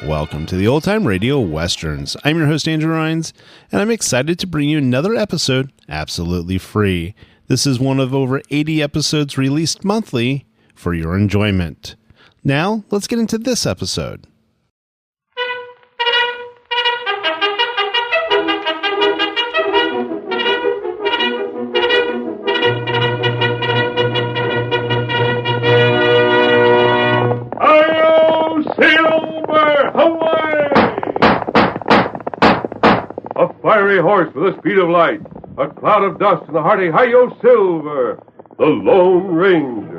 Welcome to the Old Time Radio Westerns. I'm your host, Andrew Rhynes, and I'm excited to bring you another episode absolutely free. This is one of over 80 episodes released monthly for your enjoyment. Now, let's get into this episode. Fiery horse with the speed of light, a cloud of dust, and the hearty Hi-Yo Silver, the Lone Ranger.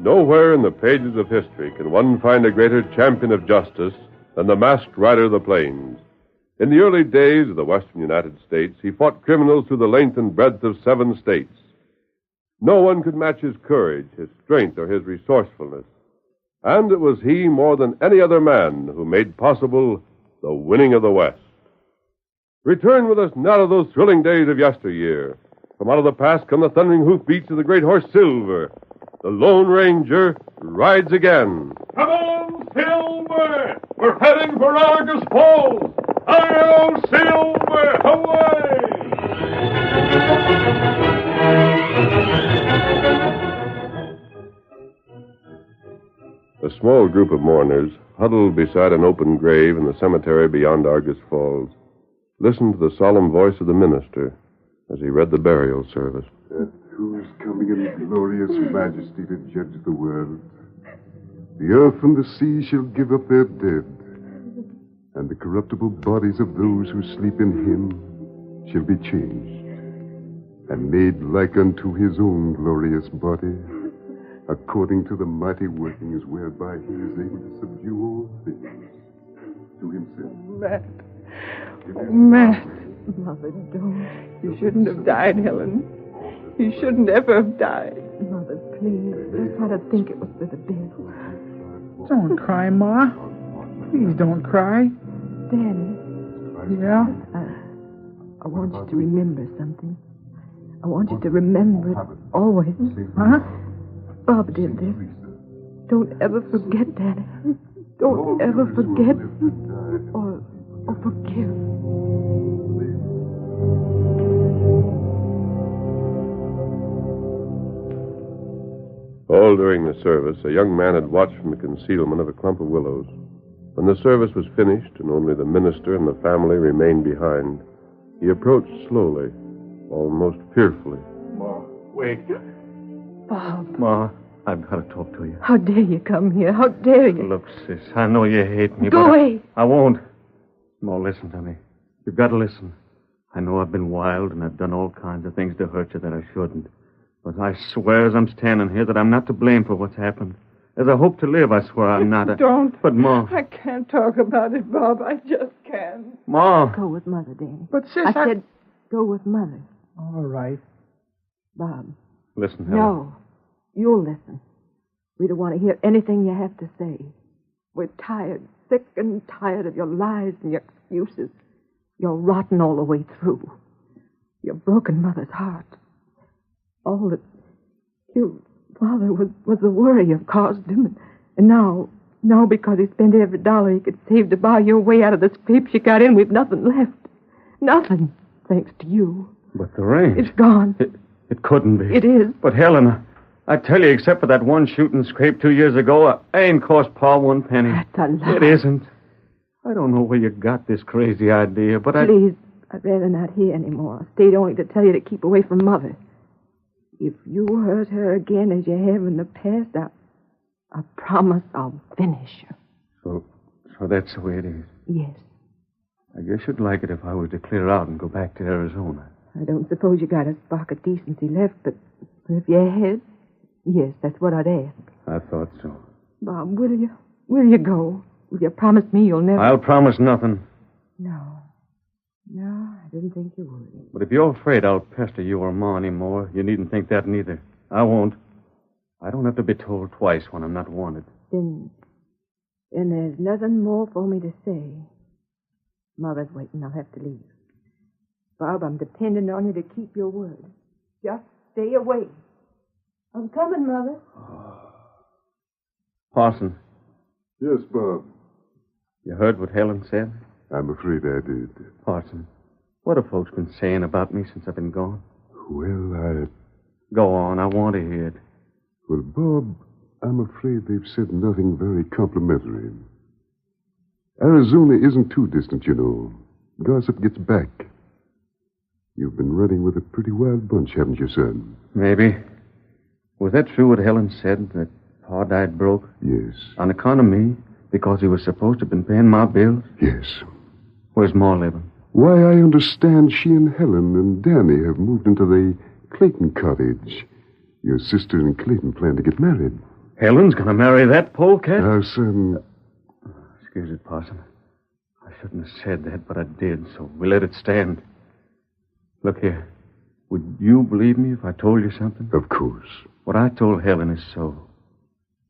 Nowhere in the pages of history can one find a greater champion of justice than the masked rider of the plains. In the early days of the western United States, he fought criminals through the length and breadth of 7 states. No one could match his courage, his strength, or his resourcefulness. And it was he, more than any other man, who made possible the winning of the West. Return with us now to those thrilling days of yesteryear. From out of the past come the thundering hoofbeats of the great horse Silver. The Lone Ranger rides again. Come on, Silver! We're heading for Argus Falls! Hi-yo, Silver! Away! A small group of mourners, huddled beside an open grave in the cemetery beyond Argus Falls, listened to the solemn voice of the minister as he read the burial service. Who is coming in glorious majesty to judge the world? The earth and the sea shall give up their dead, and the corruptible bodies of those who sleep in him shall be changed, and made like unto his own glorious body, according to the mighty workings whereby he is able to subdue all things to himself. Matt. Oh, Matt. Mother, don't. You shouldn't have died, Helen. You shouldn't ever have died. Mother, please. Just try to think it was for the best. Don't cry, Ma. Please don't cry. Daddy. Yeah? I want you to remember something. I want you to remember it always. Huh? Bob did this. Don't ever forget, Daddy. Don't ever forget or forgive. All during the service, a young man had watched from the concealment of a clump of willows. When the service was finished and only the minister and the family remained behind, he approached slowly, almost fearfully. Ma, wait. Bob. Ma, I've got to talk to you. How dare you come here? How dare you? Look, sis, I know you hate me, Go but away. I won't. No, listen to me. You've got to listen. I know I've been wild and I've done all kinds of things to hurt you that I shouldn't. But I swear as I'm standing here that I'm not to blame for what's happened. As I hope to live, I swear I'm not. Don't. But, Ma... I can't talk about it, Bob. I just can't. Ma... Go with Mother, Danny. But, Sis, I said go with Mother. All right. Bob. Listen, Helen. No. You'll listen. We don't want to hear anything you have to say. We're tired, sick and tired of your lies and your excuses. You're rotten all the way through. You've broken Mother's heart. All that killed Father was the worry you've caused him. And now because he spent every dollar he could save to buy your way out of the scrape you got in, we've nothing left. Nothing, thanks to you. But the range... It's gone. It couldn't be. It is. But, Helen, I tell you, except for that one shooting scrape 2 years ago, I ain't cost Pa 1 penny. That's a lie. It isn't. I don't know where you got this crazy idea, but Please, I'd rather not hear anymore. I stayed only to tell you to keep away from Mother. If you hurt her again as you have in the past, I promise I'll finish you. So that's the way it is. Yes. I guess you'd like it if I was to clear out and go back to Arizona. I don't suppose you got a spark of decency left, but if you had, yes, that's what I'd ask. I thought so. Bob, will you? Will you go? Will you promise me you'll never... I'll promise nothing. No, I didn't think you would. But if you're afraid I'll pester you or Ma anymore, you needn't think that neither. I won't. I don't have to be told twice when I'm not wanted. Then there's nothing more for me to say. Mother's waiting. I'll have to leave. Bob, I'm depending on you to keep your word. Just stay away. I'm coming, Mother. Parson, Yes, Bob. you heard what Helen said? I'm afraid I did. Parson, what have folks been saying about me since I've been gone? Well, Go on, I want to hear it. Well, Bob, I'm afraid they've said nothing very complimentary. Arizona isn't too distant, you know. Gossip gets back. You've been running with a pretty wild bunch, haven't you, son? Maybe. Was that true what Helen said, that Pa died broke? Yes. On account of me? Because he was supposed to have been paying my bills? Yes. Where's Ma living? Why, I understand she and Helen and Danny have moved into the Clayton cottage. Your sister and Clayton plan to get married. Helen's gonna marry that polecat? Now, son... Excuse it, Parson. I shouldn't have said that, but I did, so we let it stand. Look here. Would you believe me if I told you something? Of course. What I told Helen is so.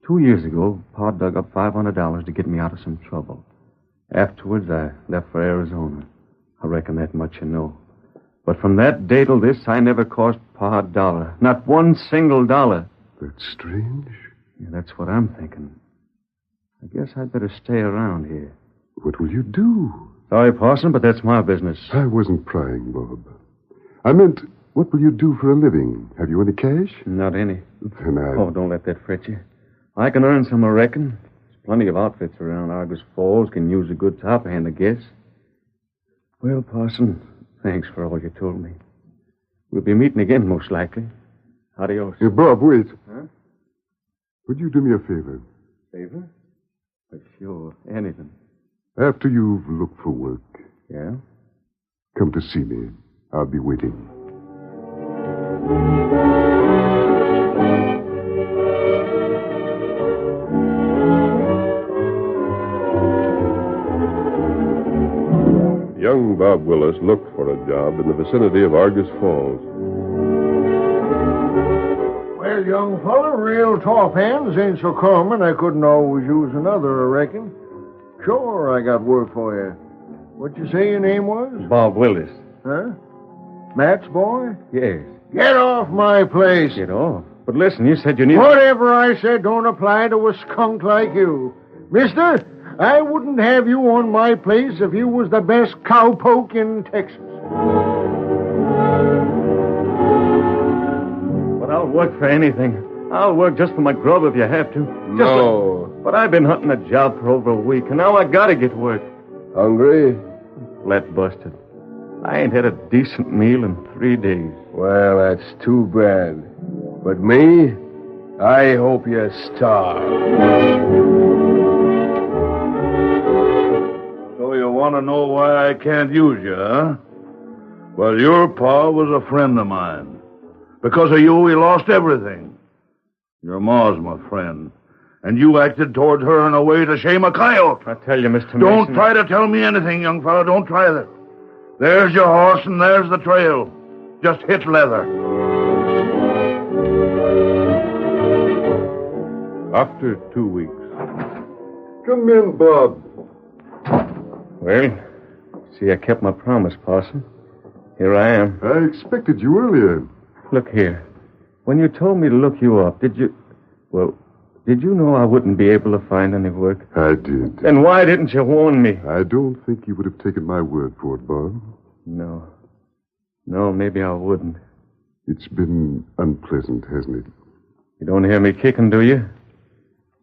2 years ago, Pa dug up $500 to get me out of some trouble. Afterwards, I left for Arizona. I reckon that much you know. But from that day till this, I never cost Pa a dollar. Not one single dollar. That's strange. Yeah, that's what I'm thinking. I guess I'd better stay around here. What will you do? Sorry, Parson, but that's my business. I wasn't prying, Bob. I meant, what will you do for a living? Have you any cash? Not any. Then Oh, don't let that fret you. I can earn some, I reckon. There's plenty of outfits around Argus Falls can use a good top hand, I guess. Well, Parson, thanks for all you told me. We'll be meeting again, most likely. Adios. Hey, Bob, wait. Huh? Would you do me a favor? Favor? But sure, anything. After you've looked for work, Yeah? come to see me. I'll be waiting. Young Bob Willis looked for a job in the vicinity of Argus Falls. Well, young fella, real top hands ain't so common. I couldn't always use another, I reckon. Sure, I got work for you. What you say your name was? Bob Willis. Huh? Matt's boy? Yes. Get off my place. Get off. But listen, you said you need... Whatever I said don't apply to a skunk like you. Mister, I wouldn't have you on my place if you was the best cowpoke in Texas. But I'll work for anything. I'll work just for my grub if you have to. No. But I've been hunting a job for over a week, and now I gotta get work. Hungry? Flat busted. I ain't had a decent meal in 3 days. Well, that's too bad. But me, I hope you starve. So you want to know why I can't use you, huh? Well, your pa was a friend of mine. Because of you, he lost everything. Your ma's my friend. And you acted towards her in a way to shame a coyote. I tell you, Mr. Mason... Don't try to tell me anything, young fellow. Don't try that. There's your horse and there's the trail. Just hit leather. After 2 weeks. Come in, Bob. Well, see, I kept my promise, Parson. Here I am. I expected you earlier. Look here. When you told me to look you up, did you know I wouldn't be able to find any work? I did. Then why didn't you warn me? I don't think you would have taken my word for it, Bob. No, maybe I wouldn't. It's been unpleasant, hasn't it? You don't hear me kicking, do you?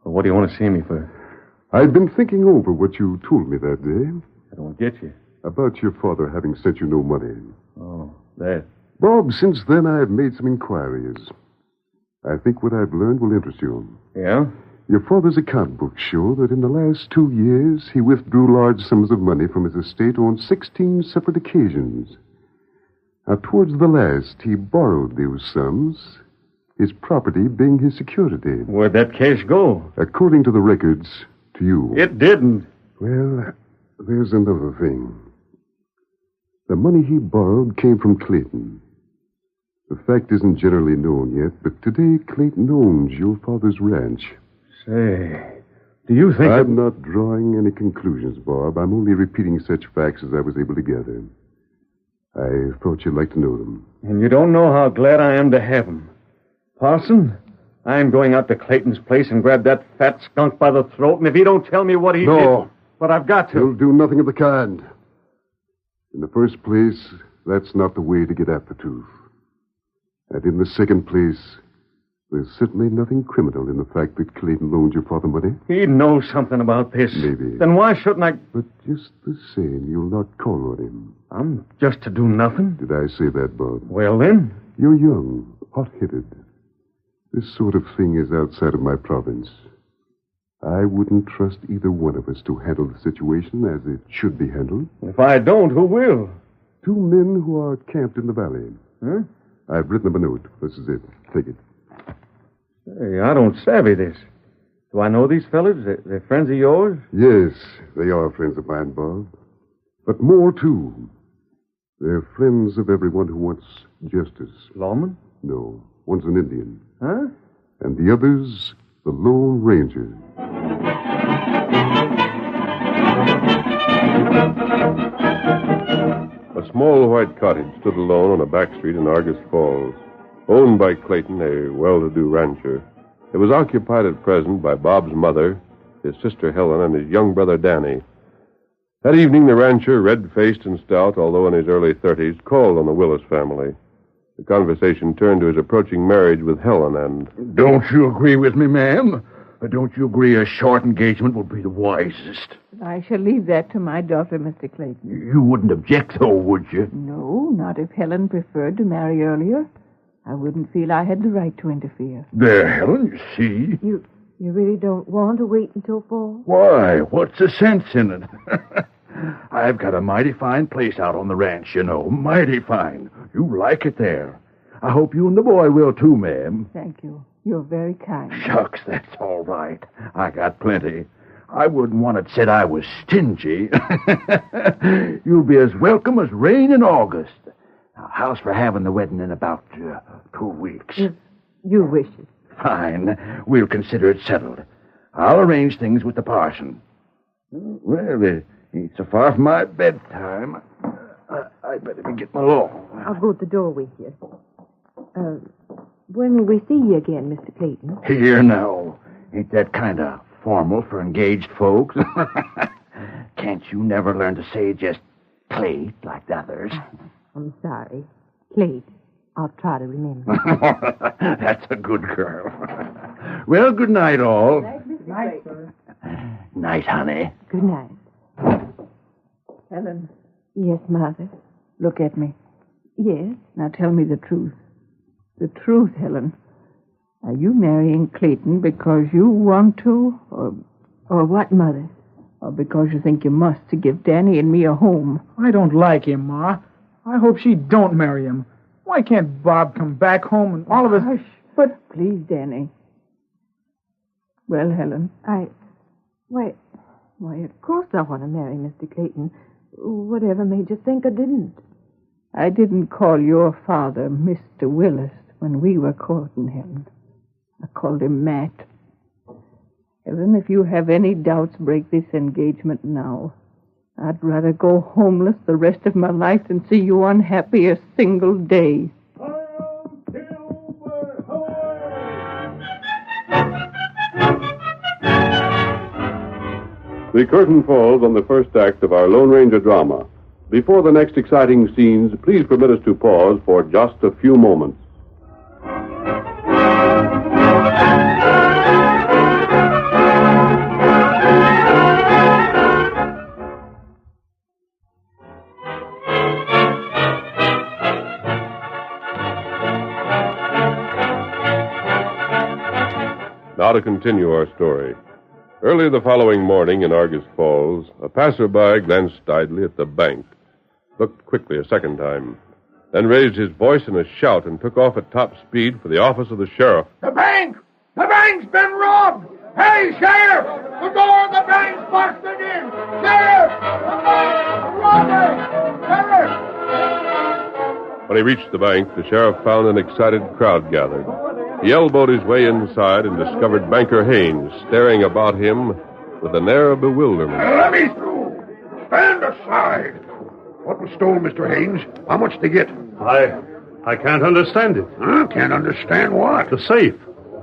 Or what do you want to see me for? I've been thinking over what you told me that day. I don't get you. About your father having sent you no money. Oh, that. Bob, since then I've made some inquiries. I think what I've learned will interest you. Yeah? Your father's account books show that in the last 2 years he withdrew large sums of money from his estate on 16 separate occasions. Now, towards the last, he borrowed those sums, his property being his security. Where'd that cash go? According to the records, to you. It didn't. Well, there's another thing. The money he borrowed came from Clayton. The fact isn't generally known yet, but today Clayton owns your father's ranch. Say, do you think... I'm not drawing any conclusions, Bob. I'm only repeating such facts as I was able to gather. I thought you'd like to know them. And you don't know how glad I am to have them. Parson, I'm going out to Clayton's place and grab that fat skunk by the throat, and if he don't tell me what he did... But I've got to. You'll do nothing of the kind. In the first place, that's not the way to get at the truth. And in the second place, there's certainly nothing criminal in the fact that Clayton loaned your father money. He knows something about this. Maybe. Then why shouldn't I... But just the same, you'll not call on him. I'm just to do nothing? Did I say that, Bob? Well, then. You're young, hot-headed. This sort of thing is outside of my province. I wouldn't trust either one of us to handle the situation as it should be handled. If I don't, who will? 2 men who are camped in the valley. Huh? I've written them a note. This is it. Take it. Hey, I don't savvy this. Do I know these fellas? They're friends of yours? Yes, they are friends of mine, Bob. But more, too. They're friends of everyone who wants justice. Lawman? No. One's an Indian. Huh? And the other's the Lone Ranger. A small white cottage stood alone on a back street in Argus Falls. Owned by Clayton, a well-to-do rancher. It was occupied at present by Bob's mother, his sister Helen, and his young brother Danny. That evening, the rancher, red-faced and stout, although in his early 30s, called on the Willis family. The conversation turned to his approaching marriage with Helen and... Don't you agree with me, ma'am? Or don't you agree a short engagement would be the wisest? I shall leave that to my daughter, Mr. Clayton. You wouldn't object, though, would you? No, not if Helen preferred to marry earlier. I wouldn't feel I had the right to interfere. There, Helen, you see. You really don't want to wait until fall? Why? What's the sense in it? I've got a mighty fine place out on the ranch, you know. Mighty fine. You like it there. I hope you and the boy will, too, ma'am. Thank you. You're very kind. Shucks, that's all right. I got plenty. I wouldn't want it said I was stingy. You'll be as welcome as rain in August. Now, how's for having the wedding in about 2 weeks? You wish it. Fine. We'll consider it settled. I'll arrange things with the parson. Well, it ain't so far from my bedtime. I better be getting along. I'll go to the door with you. When will we see you again, Mr. Clayton? Here now. Ain't that kind of formal for engaged folks? Can't you never learn to say just Clayt like the others? I'm sorry. Clayt. I'll try to remember. That's a good girl. Well, good night, all. Good night, sir. Night, honey. Good night. Helen, Yes, Mother. look at me. Yes? Now tell me the truth. The truth, Helen. Are you marrying Clayton because you want to, Or what, Mother? or because you think you must to give Danny and me a home? I don't like him, Ma. I hope she don't marry him. Why can't Bob come back home and all of us... Hush. But please, Danny. Well, Helen? Why, of course I want to marry Mr. Clayton. Whatever made you think I didn't? I didn't call your father Mr. Willis when we were courting, Helen. I called him Matt. Helen, if you have any doubts, break this engagement now. I'd rather go homeless the rest of my life than see you unhappy a single day. The curtain falls on the first act of our Lone Ranger drama. Before the next exciting scenes, please permit us to pause for just a few moments. Now to continue our story. Early the following morning in Argus Falls, a passerby glanced idly at the bank, looked quickly a second time, then raised his voice in a shout and took off at top speed for the office of the sheriff. The bank! The bank's been robbed! Hey, Sheriff! The door of the bank's busted in! Sheriff! The bank's robbing! Sheriff! When he reached the bank, the sheriff found an excited crowd gathered. He elbowed his way inside and discovered Banker Haynes staring about him with an air of bewilderment. Let me through. Stand aside. What was stolen, Mr. Haynes? How much to get? I can't understand it. Huh? Can't understand what? The safe.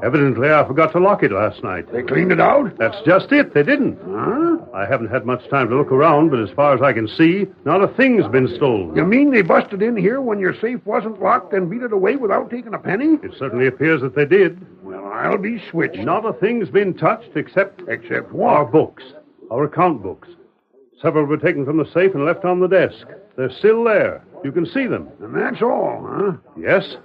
Evidently, I forgot to lock it last night. They cleaned it out? That's just it. They didn't. Huh? I haven't had much time to look around, but as far as I can see, not a thing's been stolen. You mean they busted in here when your safe wasn't locked and beat it away without taking a penny? It certainly appears that they did. Well, I'll be switched. Not a thing's been touched except... Except what? Our books. Our account books. Several were taken from the safe and left on the desk. They're still there. You can see them. And that's all, huh? Yes.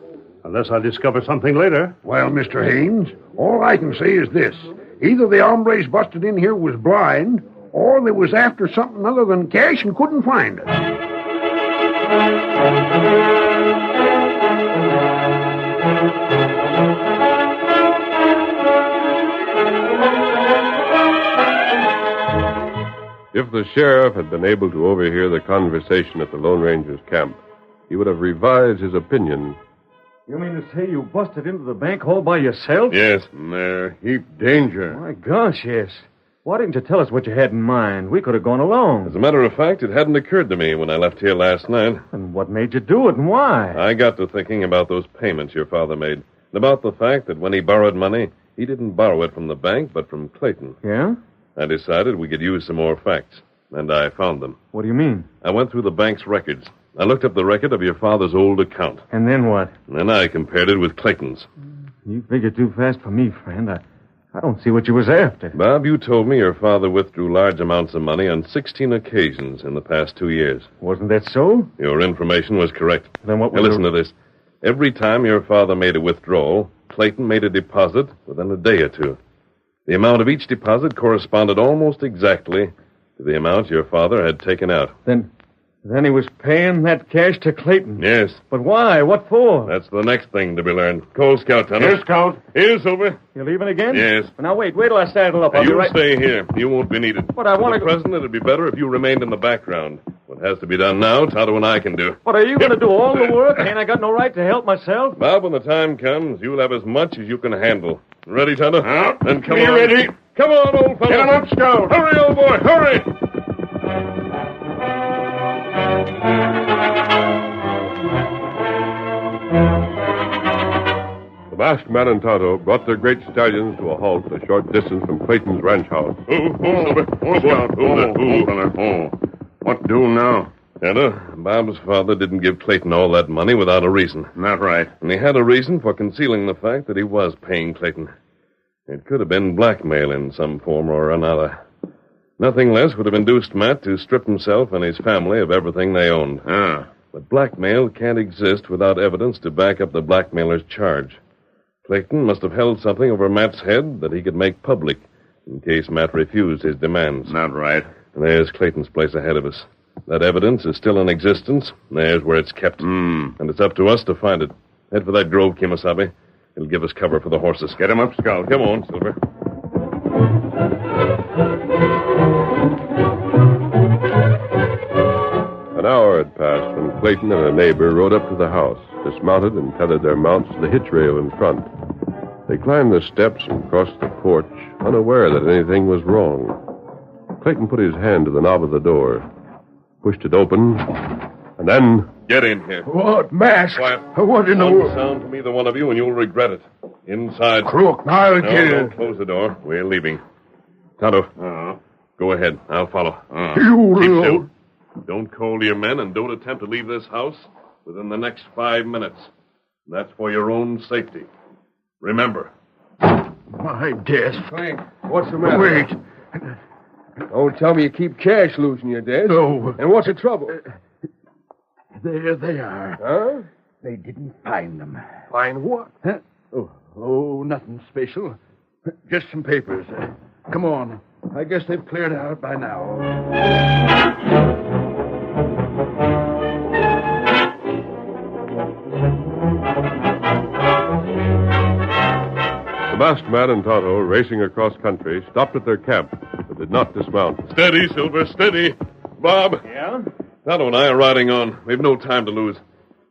Unless I discover something later. Well, Mr. Haynes, all I can say is this. Either the hombres busted in here was blind, or they was after something other than cash and couldn't find it. If the sheriff had been able to overhear the conversation at the Lone Ranger's camp, he would have revised his opinion. You mean to say you busted into the bank all by yourself? Yes, and they're heap danger. My gosh, yes. Why didn't you tell us what you had in mind? We could have gone along. As a matter of fact, it hadn't occurred to me when I left here last night. And what made you do it, and why? I got to thinking about those payments your father made, and about the fact that when he borrowed money, he didn't borrow it from the bank, but from Clayton. Yeah? I decided we could use some more facts, and I found them. What do you mean? I went through the bank's records. I looked up the record of your father's old account. And then what? And then I compared it with Clayton's. You figured too fast for me, friend. I don't see what you was after. Bob, you told me your father withdrew large amounts of money on 16 occasions in the past 2 years. Wasn't that so? Your information was correct. Then what was Now listen to this. Every time your father made a withdrawal, Clayton made a deposit within a day or two. The amount of each deposit corresponded almost exactly to the amount your father had taken out. Then he was paying that cash to Clayton. Yes. But why? What for? That's the next thing to be learned. Call Scout, Tonto. Here, Scout. Here, Silver. You leaving again? Yes. Now, wait till I saddle up. I'll be You right... stay here. You won't be needed. But I want to... For the present, it'd be better if you remained in the background. What has to be done now, Tonto and I can do. But are you going to do all the work? Ain't I got no right to help myself? Bob, when the time comes, you'll have as much as you can handle. Ready, Tonto? Then come Be on. ready. Come on, old fellow. Get him up, Scout. Hurry, old boy, hurry! The masked man and Tonto brought their great stallions to a halt a short distance from Clayton's ranch house. What do now? Tonto, Bob's father didn't give Clayton all that money without a reason. Not right. And he had a reason for concealing the fact that he was paying Clayton. It could have been blackmail in some form or another. Nothing less would have induced Matt to strip himself and his family of everything they owned. But blackmail can't exist without evidence to back up the blackmailer's charge. Clayton must have held something over Matt's head that he could make public in case Matt refused his demands. Not right. And there's Clayton's place ahead of us. That evidence is still in existence. There's where it's kept. And it's up to us to find it. Head for that grove, Kimasabi. It'll give us cover for the horses. Get him up, Scout. Come on, Silver. An hour had passed when Clayton and a neighbor rode up to the house, dismounted and tethered their mounts to the hitch rail in front. They climbed the steps and crossed the porch, unaware that anything was wrong. Clayton put his hand to the knob of the door, pushed it open, and then... Get in here. What? Mask? Quiet. What in the One world? sound from either one of you, and you'll regret it. Inside. Crook, I'll No, get don't it. close the door. We're leaving. Tonto, go ahead. I'll follow. You Keep little... still. Don't call to your men, and don't attempt to leave this house within the next 5 minutes. That's for your own safety. Remember. My desk. Clink, what's the matter? Wait. Don't tell me you keep cash loose in your desk. No. And what's the trouble? There they are. Huh? They didn't find them. Find what? Huh? Oh, nothing special. Just some papers. Come on. I guess they've cleared out by now. The masked man and Tonto, racing across country, stopped at their camp, but did not dismount. Steady, Silver, steady. Bob. Yeah? Tonto and I are riding on. We've no time to lose.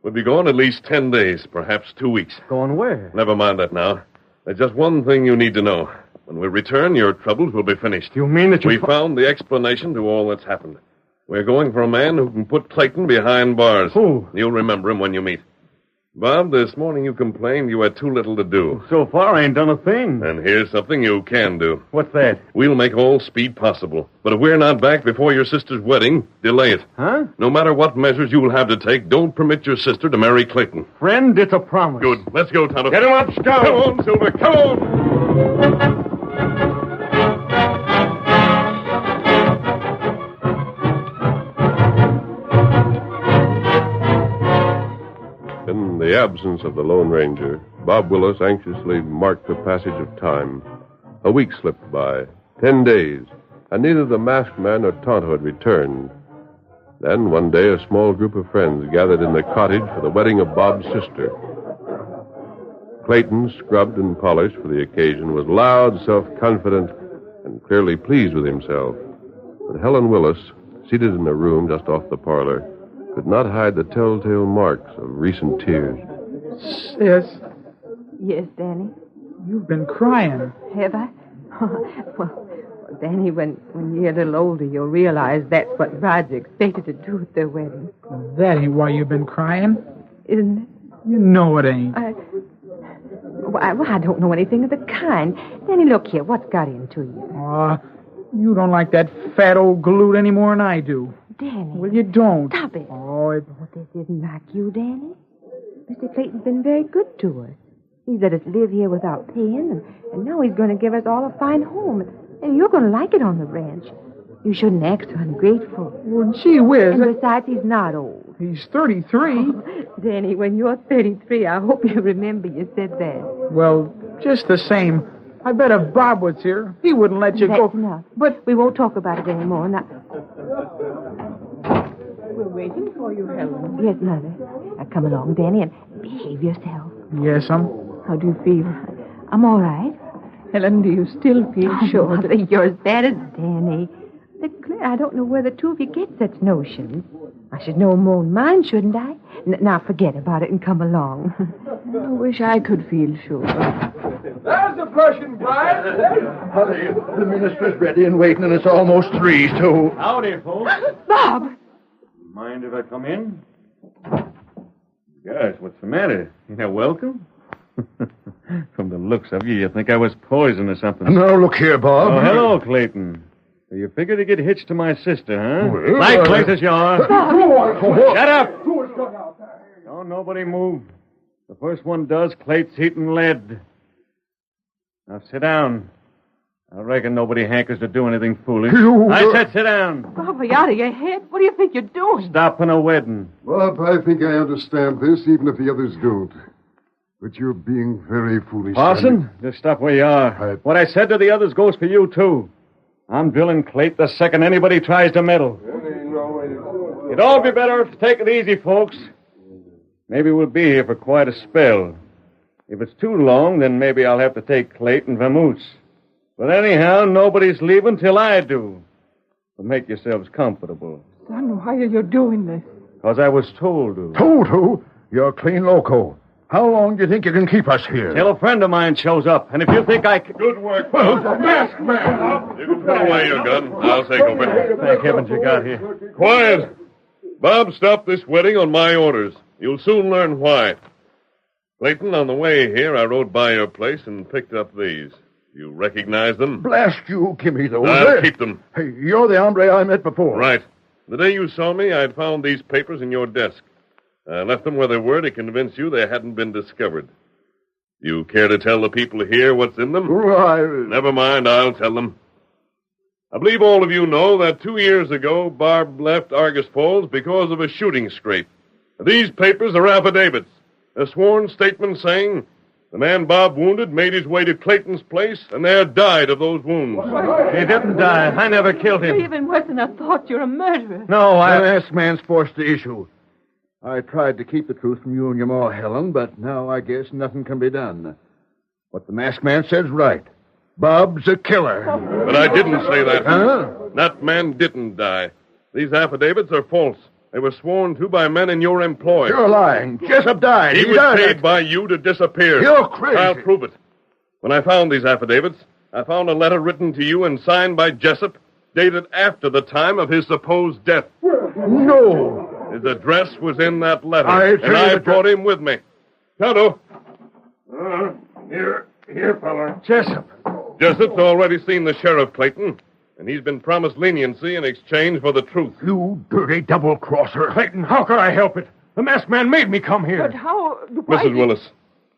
We'll be gone at least 10 days, perhaps 2 weeks. Going where? Never mind that now. There's just one thing you need to know. When we return, your troubles will be finished. You mean that We found the explanation to all that's happened. We're going for a man who can put Clayton behind bars. Who? You'll remember him when you meet. Bob, this morning you complained you had too little to do. So far, I ain't done a thing. And here's something you can do. What's that? We'll make all speed possible. But if we're not back before your sister's wedding, delay it. Huh? No matter what measures you'll have to take, don't permit your sister to marry Clayton. Friend, it's a promise. Good. Let's go, Tonto. Get him up, Scout. Come on, Silver. Come on. In the absence of the Lone Ranger, Bob Willis anxiously marked the passage of time. A week slipped by, 10 days, and neither the masked man nor Tonto had returned. Then, one day, a small group of friends gathered in the cottage for the wedding of Bob's sister. Clayton, scrubbed and polished for the occasion, was loud, self-confident, and clearly pleased with himself. But Helen Willis, seated in a room just off the parlor, could not hide the telltale marks of recent tears. Sis, Yes, Danny? you've been crying. Have I? Well, Danny, when you're a little older, you'll realize that's what Roger expected to do at their wedding. That ain't why you've been crying. Isn't it? You know it ain't. I don't know anything of the kind. Danny, look here. What's got into you? Aw, you don't like that fat old galoot any more than I do. Danny. Well, you don't. Stop it. Oh, This isn't like you, Danny. Mr. Clayton's been very good to us. He's let us live here without paying, and now he's going to give us all a fine home. And you're going to like it on the ranch. You shouldn't act so ungrateful. well, gee whiz. And besides, he's not old. He's 33. Danny, when you're 33, I hope you remember you said that. Well, just the same. I bet if Bob was here, he wouldn't let you That's go. enough. But we won't talk about it anymore. Now... We're waiting for you, Helen. Yes, Mother. Now come along, Danny, and behave yourself. Yes, How do you feel? I'm all right. Helen, do you still feel sure? Mother, you're as bad as Danny. Declare, I don't know where the two of you get such notions. I should know my own mind, shouldn't I? Now forget about it and come along. I wish I could feel sure. There's the Prussian bride. Honey, the minister's ready and waiting, and it's almost 3, so... Howdy, folks. Bob! Mind if I come in? Gosh, what's the matter? You're welcome? From the looks of you, you think I was poisoned or something. Now, look here, Bob. Oh, hello, Clayton. So you figure to get hitched to my sister, huh? Well, Like places you are. What? Shut up! Don't nobody move. The first one does, Clayt's eating lead. Now sit down. I reckon nobody hankers to do anything foolish. I said sit down. Bob, are you out of your head? What do you think you're doing? Stopping a wedding. Bob, I think I understand this, even if the others don't. But you're being very foolish. Parson, just stop where you are. What I said to the others goes for you, too. I'm drilling Clayt the second anybody tries to meddle. It'd all be better if you take it easy, folks. Maybe we'll be here for quite a spell. If it's too long, then maybe I'll have to take Clayton vamoose. But anyhow, nobody's leaving till I do. So make yourselves comfortable. Son, why are you doing this? Because I was told to. Told to? You're clean loco. How long do you think you can keep us here? Till a friend of mine shows up. And if you think I can... Good work. Well, the masked man. You can put away your gun. I'll take over. Thank heavens you got here. Quiet. Bob stopped this wedding on my orders. You'll soon learn why. Clayton, on the way here, I rode by your place and picked up these. You recognize them? Blast you, give me those. I'll keep them. Hey, you're the hombre I met before. Right. The day you saw me, I'd found these papers in your desk. I left them where they were to convince you they hadn't been discovered. You care to tell the people here what's in them? Never mind, I'll tell them. I believe all of you know that 2 years ago, Barb left Argus Falls because of a shooting scrape. These papers are affidavits. A sworn statement saying the man Bob wounded made his way to Clayton's place and there died of those wounds. He didn't die. I never killed him. You're even worse than I thought. You're a murderer. No, The masked man's forced the issue. I tried to keep the truth from you and your ma, Helen, but now I guess nothing can be done. What the masked man said's right. Bob's a killer. But I didn't say that. Huh? That man didn't die. These affidavits are false. They were sworn to by men in your employ. You're lying. Jessup died. He was died. paid by you to disappear. You're crazy. I'll prove it. When I found these affidavits, I found a letter written to you and signed by Jessup, dated after the time of his supposed death. No. His address was in that letter, I tell and you I that- brought him with me. Tonto, Here, fella. Jessup. Jessup's already seen the sheriff, Clayton, and he's been promised leniency in exchange for the truth. You dirty double-crosser. Clayton, how could I help it? The masked man made me come here. But how... why Mrs. did- Willis,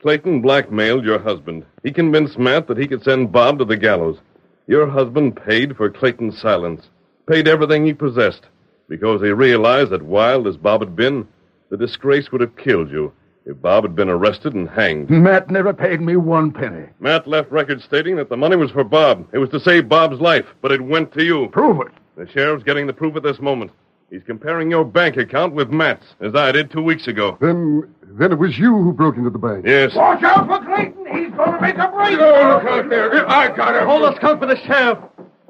Clayton blackmailed your husband. He convinced Matt that he could send Bob to the gallows. Your husband paid for Clayton's silence, paid everything he possessed, because he realized that wild as Bob had been, the disgrace would have killed you if Bob had been arrested and hanged. Matt never paid me 1 penny. Matt left records stating that the money was for Bob. It was to save Bob's life, but it went to you. Prove it. The sheriff's getting the proof at this moment. He's comparing your bank account with Matt's, as I did 2 weeks ago. Then it was you who broke into the bank. Yes. Watch out for Clayton. He's going to make a break. Oh, look out there. I got it. Hold the skunk for the sheriff.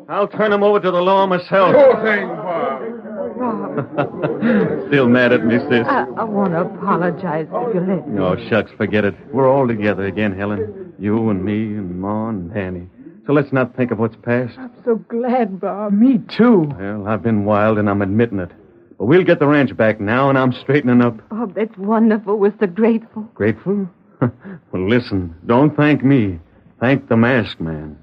I'll turn him over to the law myself. Sure thing, Bob. Still mad at me, sis? I want to apologize if you let me. Oh, shucks, forget it. We're all together again, Helen. You and me and Ma and Danny. So let's not think of what's past. I'm so glad, Bob. Me too. Well, I've been wild and I'm admitting it. But we'll get the ranch back now and I'm straightening up. Bob, that's wonderful. We're so grateful. Grateful? Well, listen, don't thank me. Thank the masked man.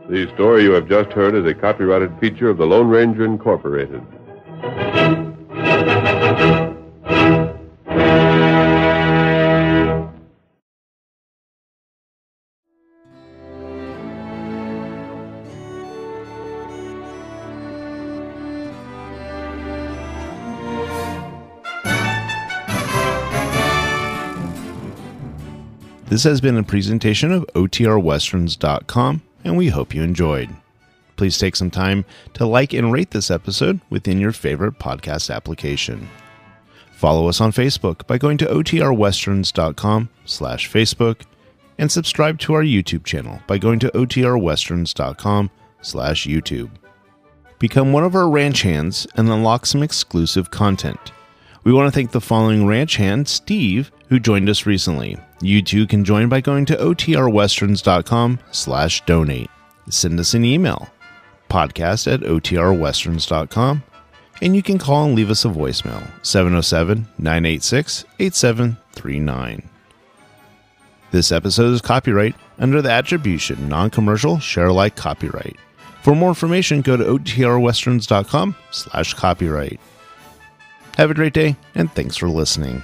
The story you have just heard is a copyrighted feature of the Lone Ranger Incorporated. This has been a presentation of OTRWesterns.com, and we hope you enjoyed. Please take some time to like and rate this episode within your favorite podcast application. Follow us on Facebook by going to OTRWesterns.com/Facebook, and subscribe to our YouTube channel by going to OTRWesterns.com/YouTube. Become one of our ranch hands and unlock some exclusive content. We want to thank the following ranch hand, Steve, who joined us recently. You too can join by going to OTRWesterns.com/donate. Send us an email, podcast@OTRWesterns.com, and you can call and leave us a voicemail, 707-986-8739. This episode is copyright under the attribution non-commercial share-alike copyright. For more information, go to OTRWesterns.com/copyright. Have a great day, and thanks for listening.